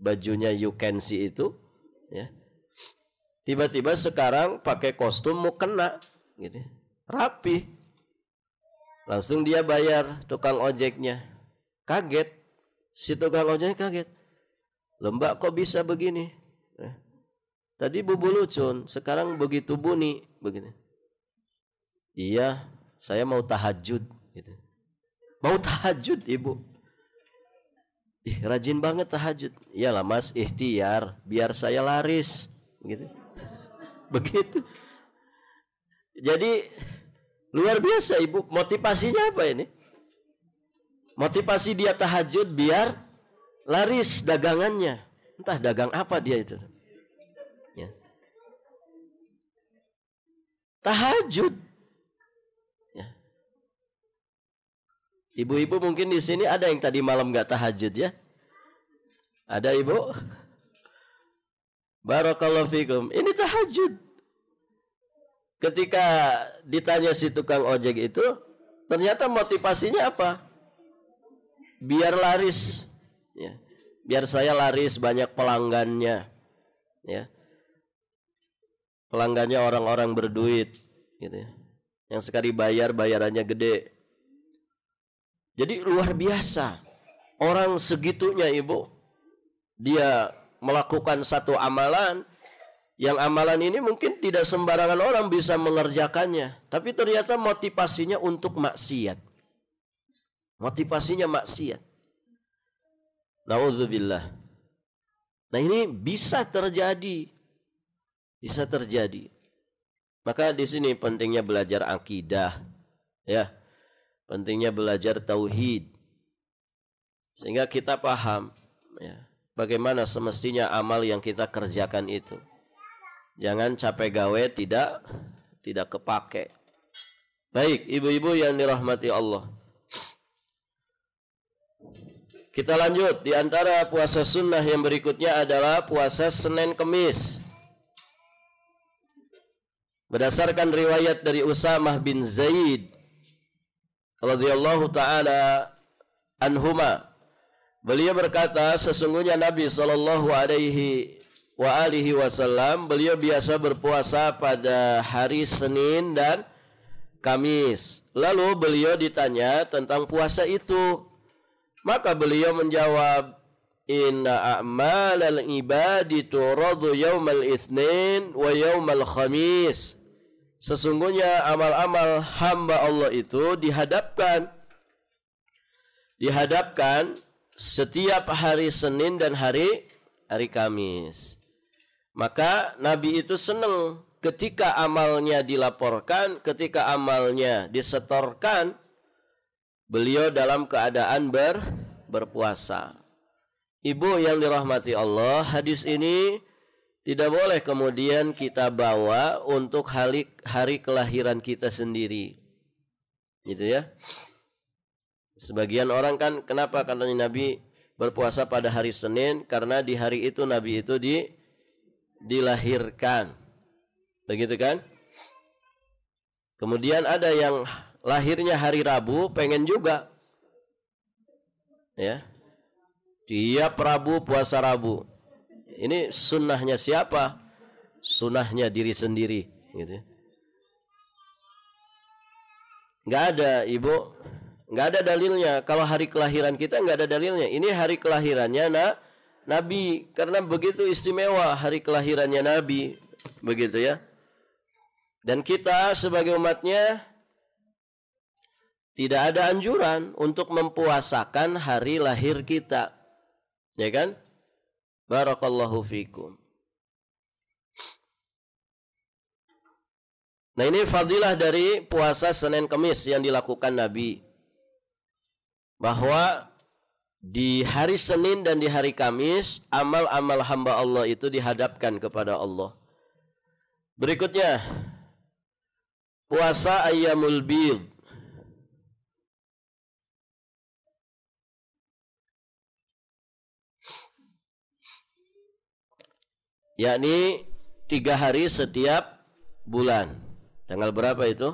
Bajunya you can see itu, ya. Tiba-tiba sekarang pakai kostum mau kena, gitu. Rapi. Langsung dia bayar tukang ojeknya. Kaget. Si tukang ojek kaget. Lembak kok bisa begini? Tadi Bubu Lucun, sekarang begitu bunyi, begini. Iya, saya mau tahajud, gitu. Mau tahajud, Ibu? Ih, rajin banget tahajud. Iyalah Mas, ikhtiar biar saya laris, gitu. Begitu. Jadi luar biasa, Ibu. Motivasinya apa ini? Motivasi dia tahajud biar laris dagangannya. Entah dagang apa dia itu. Ya. Tahajud. Ya. Ibu-ibu mungkin di sini ada yang tadi malam nggak tahajud ya? Ada Ibu? Barakallahu fikum. Ini tahajud. Ketika ditanya si tukang ojek itu, ternyata motivasinya apa? Biar laris, ya. Biar saya laris, banyak pelanggannya, ya. Pelanggannya orang-orang berduit, gitu ya. Yang sekali bayar bayarannya gede. Jadi luar biasa. Orang segitunya, Ibu, dia melakukan satu amalan, yang amalan ini mungkin tidak sembarangan orang bisa mengerjakannya, tapi ternyata motivasinya untuk maksiat. Motivasinya maksiat. Nauzubillah. Nah, ini bisa terjadi. Bisa terjadi. Maka di sini pentingnya belajar akidah, ya. Pentingnya belajar tauhid. Sehingga kita paham, ya, bagaimana semestinya amal yang kita kerjakan itu. Jangan capek gawe tidak kepake. Baik, ibu-ibu yang dirahmati Allah. Kita lanjut. Di antara puasa sunnah yang berikutnya adalah puasa Senin Kemis. Berdasarkan riwayat dari Usamah bin Zaid radhiyallahu taala anhuma, beliau berkata, sesungguhnya Nabi sallallahu alaihi wasallam beliau biasa berpuasa pada hari Senin dan Kamis. Lalu beliau ditanya tentang puasa itu, maka beliau menjawab, inna a'malal ibadi turadu yaumal itsnin wa yaumal khamis. Sesungguhnya amal-amal hamba Allah itu dihadapkan setiap hari Senin dan hari Kamis. Maka Nabi itu senang ketika amalnya dilaporkan, ketika amalnya disetorkan, beliau dalam keadaan berpuasa. Ibu yang dirahmati Allah, hadis ini tidak boleh kemudian kita bawa untuk hari kelahiran kita sendiri. Gitu ya. Sebagian orang kan, kenapa katanya Nabi berpuasa pada hari Senin? Karena di hari itu Nabi itu dilahirkan. Begitu kan? Kemudian ada yang lahirnya hari Rabu, pengen juga. Ya. Tiap Rabu puasa Rabu. Ini sunnahnya siapa? Sunnahnya diri sendiri, gitu. Nggak ada, Ibu, nggak ada dalilnya. Kalau hari kelahiran kita nggak ada dalilnya. Ini hari kelahirannya Nabi, karena begitu istimewa hari kelahirannya Nabi, begitu ya. Dan kita sebagai umatnya tidak ada anjuran untuk mempuasakan hari lahir kita, ya kan? Barakallahu fikum. Nah, ini fadilah dari puasa Senin Kemis yang dilakukan Nabi. Bahwa di hari Senin dan di hari Kamis, amal-amal hamba Allah itu dihadapkan kepada Allah. Berikutnya, puasa Ayyamul Bid. Yakni 3 hari setiap bulan. Tanggal berapa itu?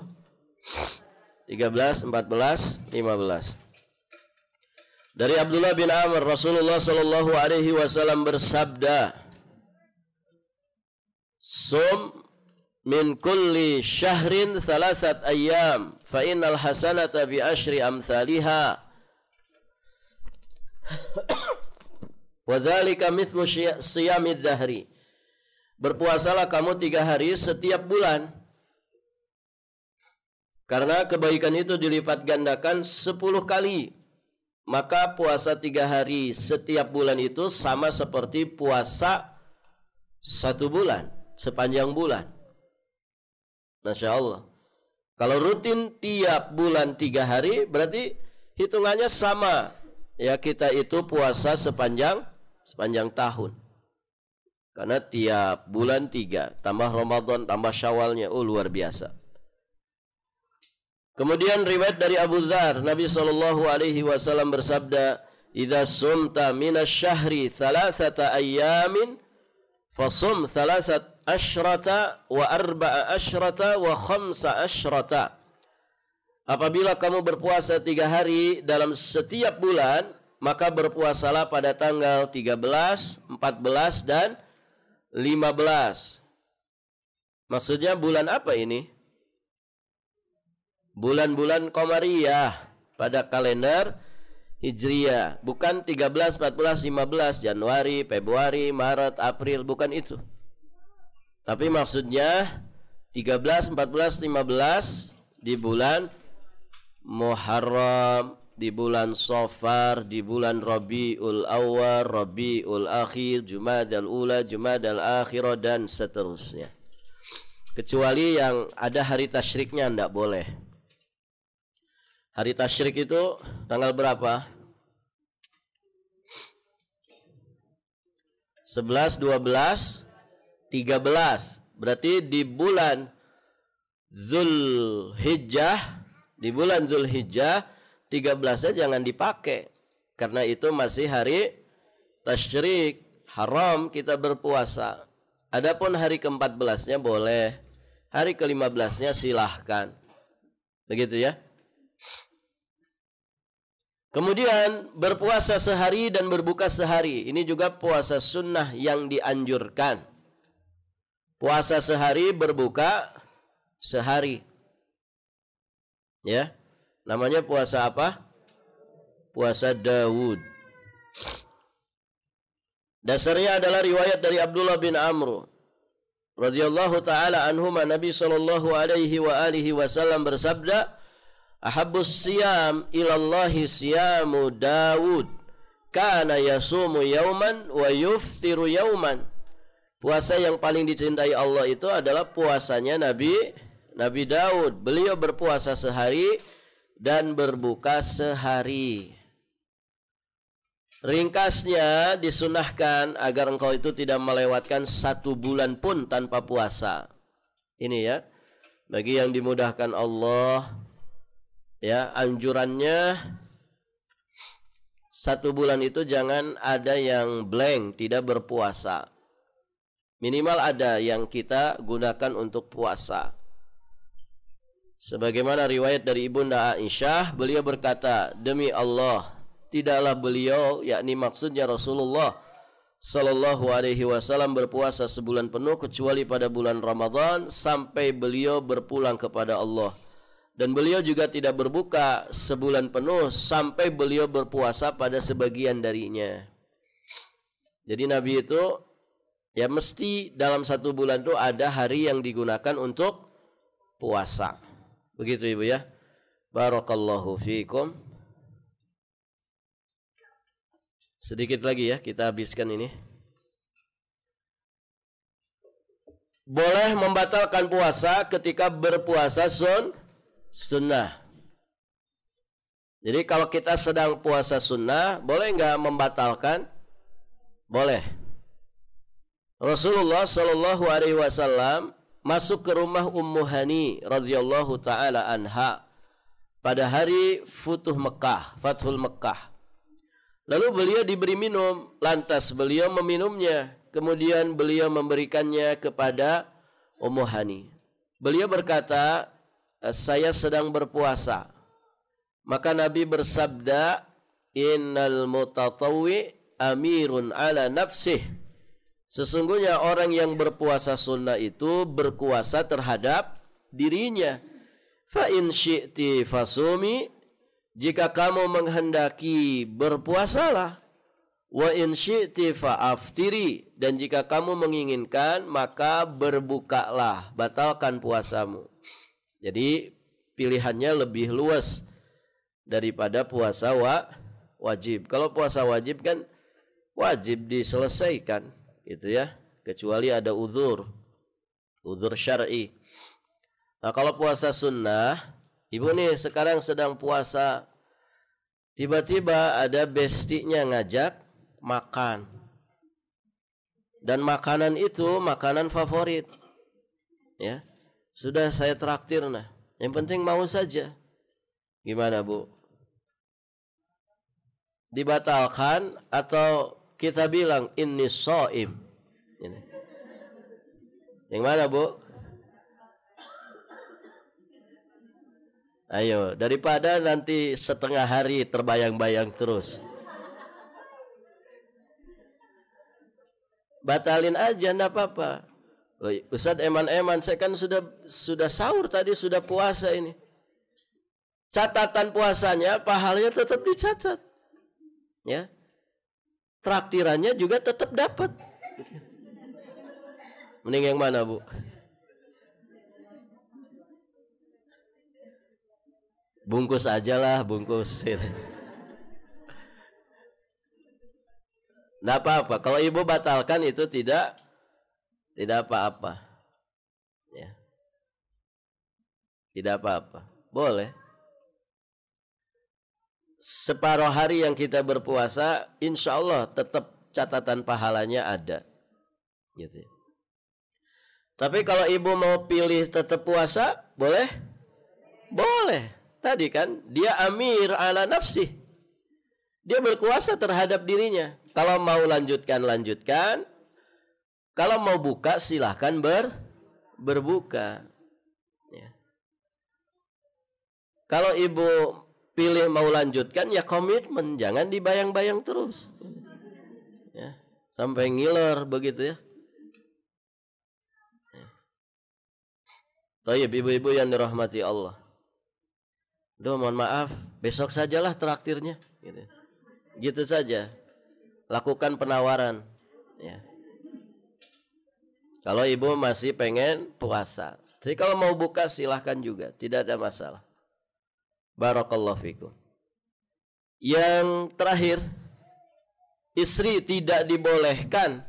13, 14, 15. Dari Abdullah bin Amr, Rasulullah sallallahu alaihi wasallam bersabda, "Sum min kulli syahrin 3 ayyam, fa innal hasanata bi asyri amsalha." Wa dzalika mithlu siyamid dahri. Berpuasalah kamu 3 hari setiap bulan. Karena kebaikan itu dilipat gandakan 10 kali. Maka puasa 3 hari setiap bulan itu sama seperti puasa 1 bulan, sepanjang bulan. Masya Allah. Kalau rutin tiap bulan 3 hari, berarti hitungannya sama. Ya, kita itu puasa sepanjang tahun. Karena tiap bulan 3, tambah Ramadan, tambah Syawalnya, luar biasa. Kemudian riwayat dari Abu Dzar, Nabi sallallahu alaihi wasallam bersabda, "Idza sumta minasy-syahri 3 ayyamin, fasum 13 wa 14 wa 15." Apabila kamu berpuasa 3 hari dalam setiap bulan, maka berpuasalah pada tanggal 13, 14 dan 15. Maksudnya bulan apa ini? Bulan-bulan Qamariyah pada kalender Hijriyah, bukan 13, 14, 15, Januari, Februari, Maret, April, bukan itu. Tapi maksudnya 13, 14, 15 di bulan Muharram, di bulan Safar, di bulan Rabiul Awwal, Rabiul Akhir, Jumadal Ula, Jumadal Akhirah, dan seterusnya. Kecuali yang ada hari tasyriknya tidak boleh. Hari tasyrik itu tanggal berapa? 11, 12, 13. Berarti di bulan Zulhijjah, 13-nya jangan dipakai. Karena itu masih hari tasyrik, haram kita berpuasa. Adapun hari ke-14-nya boleh. Hari ke-15-nya silahkan. Begitu ya. Kemudian berpuasa sehari dan berbuka sehari. Ini juga puasa sunnah yang dianjurkan. Puasa sehari, berbuka sehari. Ya. Namanya puasa apa? Puasa Dawud. Dasarnya adalah riwayat dari Abdullah bin Amr radhiyallahu taala anhuma, Nabi sallallahu alaihi wa alihi wasallam bersabda, "Ahabbus siyam ilallahi siyamu Dawud, kana yasumu yauman wa yuftiru yauman." Puasa yang paling dicintai Allah itu adalah puasanya Nabi Daud. Beliau berpuasa sehari dan berbuka sehari. Ringkasnya disunahkan agar engkau itu tidak melewatkan 1 bulan pun tanpa puasa. Ini ya, bagi yang dimudahkan Allah, ya, anjurannya 1 bulan itu jangan ada yang blank, tidak berpuasa. Minimal ada yang kita gunakan untuk puasa. Sebagaimana riwayat dari Ibunda Aisyah, beliau berkata, "Demi Allah, tidaklah beliau," yakni maksudnya Rasulullah sallallahu alaihi wasallam, berpuasa sebulan penuh kecuali pada bulan Ramadan sampai beliau berpulang kepada Allah. Dan beliau juga tidak berbuka sebulan penuh sampai beliau berpuasa pada sebagian darinya. Jadi Nabi itu ya mesti dalam 1 bulan itu ada hari yang digunakan untuk puasa. Begitu Ibu ya. Barakallahu fiikum. Sedikit lagi ya, kita habiskan ini. Boleh membatalkan puasa ketika berpuasa sunnah. Jadi kalau kita sedang puasa sunnah, boleh enggak membatalkan? Boleh. Rasulullah sallallahu alaihi wasallam masuk ke rumah Ummu Hani radhiyallahu taala anha pada hari Fathul Mekkah. Lalu beliau diberi minum, lantas beliau meminumnya. kemudian beliau memberikannya kepada Ummu Hani. Beliau berkata, saya sedang berpuasa. Maka Nabi bersabda, innal mutatawwi amirun ala nafsih. Sesungguhnya orang yang berpuasa sunnah itu berkuasa terhadap dirinya. Fa in syi'ti fasumi, jika kamu menghendaki berpuasalah. Wa in syi'ti fa'aftiri, dan jika kamu menginginkan maka berbukalah, batalkan puasamu. Jadi pilihannya lebih luas daripada puasa wajib. Kalau puasa wajib kan wajib diselesaikan, gitu ya, kecuali ada uzur syar'i. Nah, kalau puasa sunnah, ibu nih sekarang sedang puasa, tiba-tiba ada bestinya ngajak makan, dan makanan itu makanan favorit, ya, sudah saya traktir, nah yang penting mau saja. Gimana Bu? Dibatalkan atau kita bilang inni shaim? Yang mana Bu? Ayo, daripada nanti setengah hari terbayang-bayang terus. Batalin aja, enggak apa-apa. Ustaz eman-eman, saya kan sudah sahur tadi, sudah puasa ini. Catatan puasanya, pahalanya tetap dicatat. Ya. Traktirannya juga tetap dapat. Mending yang mana, Bu? Bungkus aja lah, bungkus. Nggak apa-apa. Kalau ibu batalkan itu tidak apa-apa. Ya. Tidak apa-apa. Boleh. Separuh hari yang kita berpuasa, insya Allah tetap catatan pahalanya ada. Gitu. Tapi kalau ibu mau pilih tetap puasa, boleh? Boleh. Tadi kan dia amir ala nafsih. Dia berkuasa terhadap dirinya. Kalau mau lanjutkan. Kalau mau buka silahkan berbuka. Ya. Kalau ibu pilih mau lanjutkan, ya komitmen, jangan dibayang-bayang terus. Ya, sampai ngiler begitu ya. Thayyib, ibu-ibu yang dirahmati Allah. Duh, mohon maaf, besok sajalah traktirnya. Gitu saja. Lakukan penawaran. Ya. Kalau ibu masih pengen puasa. Jadi kalau mau buka silahkan juga, tidak ada masalah. Barakallahu fikum. Yang terakhir, istri tidak dibolehkan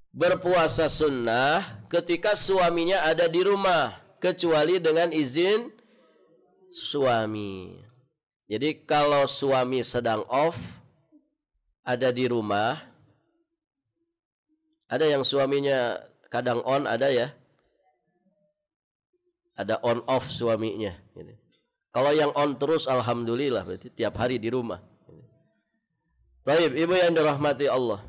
berpuasa sunnah ketika suaminya ada di rumah, kecuali dengan izin suami. Jadi kalau suami sedang off, ada di rumah, ada yang suaminya kadang on, ada ya, ada on off suaminya. Kalau yang on terus, alhamdulillah, berarti tiap hari di rumah. Baik, ibu yang dirahmati Allah.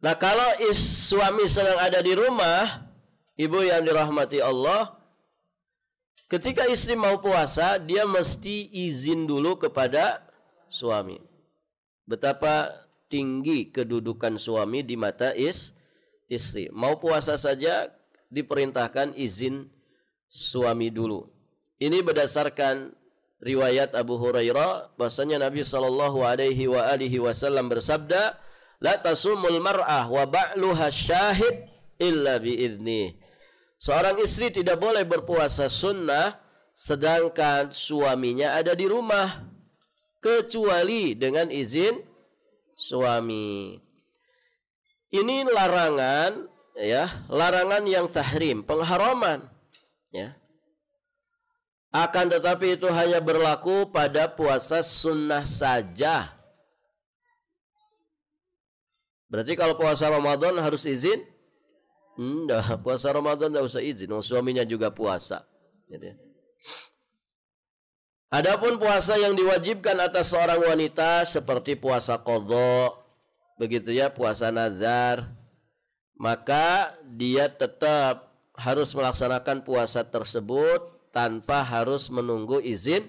Nah, kalau suami sedang ada di rumah, ibu yang dirahmati Allah, ketika istri mau puasa, dia mesti izin dulu kepada suami. Betapa tinggi kedudukan suami di mata istri. Mau puasa saja diperintahkan izin suami dulu. Ini berdasarkan riwayat Abu Hurairah, bahasanya Nabi SAW bersabda, la tasumul mar'ah wa ba'luha syahid illa bi'idnih. Seorang istri tidak boleh berpuasa sunnah sedangkan suaminya ada di rumah, kecuali dengan izin suami. Ini larangan, ya, larangan yang tahrim, pengharaman, ya. Akan tetapi itu hanya berlaku pada puasa sunnah saja. Berarti kalau puasa Ramadan harus izin? Enggak, puasa Ramadan enggak usah izin, suaminya juga puasa. Jadi, adapun puasa yang diwajibkan atas seorang wanita seperti puasa qadha, begitu ya, puasa nazar, maka dia tetap harus melaksanakan puasa tersebut tanpa harus menunggu izin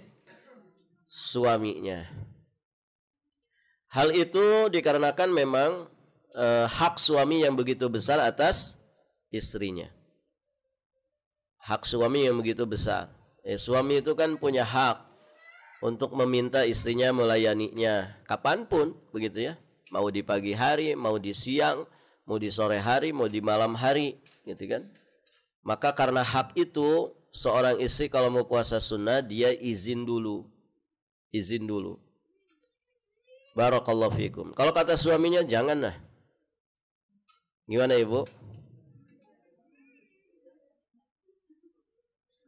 suaminya. Hal itu dikarenakan memang hak suami yang begitu besar atas istrinya. Hak suami yang begitu besar. Suami itu kan punya hak untuk meminta istrinya melayaninya kapanpun, begitu ya. Mau di pagi hari, mau di siang, mau di sore hari, mau di malam hari, gitu kan. Maka karena hak itu, seorang istri kalau mau puasa sunnah, dia izin dulu. Izin dulu. Barakallahu fikum. Kalau kata suaminya, jangan lah. Gimana ibu?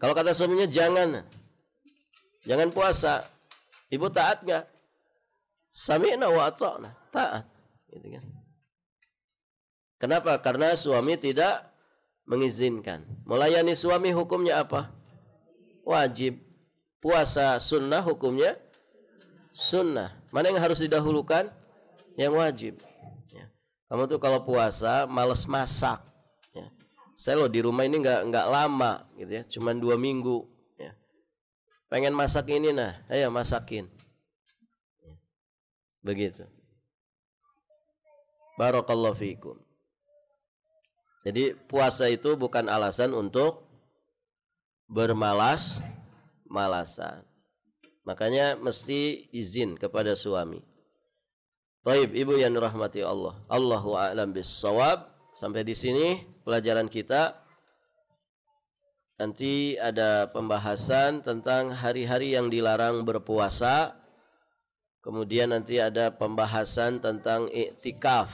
Kalau kata suaminya, jangan. Jangan puasa. Ibu taat nggak? Sami'na wa ata'na. Taat. Gitu kan. Kenapa? Karena suami tidak mengizinkan. Melayani suami hukumnya apa? Wajib. Puasa sunnah hukumnya sunnah. Mana yang harus didahulukan? Yang wajib. Ya. Kamu tuh kalau puasa males masak. Ya. Saya loh di rumah ini nggak lama, gitu ya. Cuman 2 minggu. Ya. Pengen masak ini nah, ayo masakin. Ya. Begitu. Barakallahu fikum. Jadi puasa itu bukan alasan untuk bermalas-malasan. Makanya mesti izin kepada suami. Baik, ibu yang dirahmati Allah. Allahu a'lam bis-shawab. Sampai di sini pelajaran kita. Nanti ada pembahasan tentang hari-hari yang dilarang berpuasa. Kemudian nanti ada pembahasan tentang iktikaf.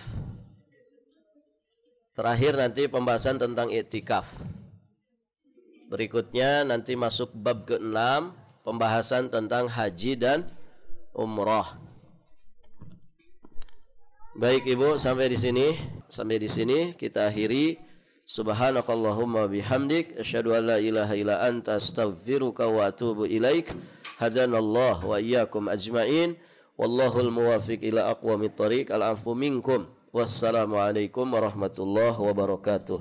Terakhir nanti pembahasan tentang iktikaf. Berikutnya nanti masuk bab ke-6, pembahasan tentang haji dan umrah. Baik ibu, sampai di sini kita akhiri. Subhanakallahumma bihamdik, asyhadu an la ilaha illa anta, astaghfiruka wa atubu ilaik. Hadanallahu wa iyyakum ajmain. Wallahul muwaffiq ila aqwamit thoriq. Al-'afwu minkum. Wassalamualaikum warahmatullahi wabarakatuh.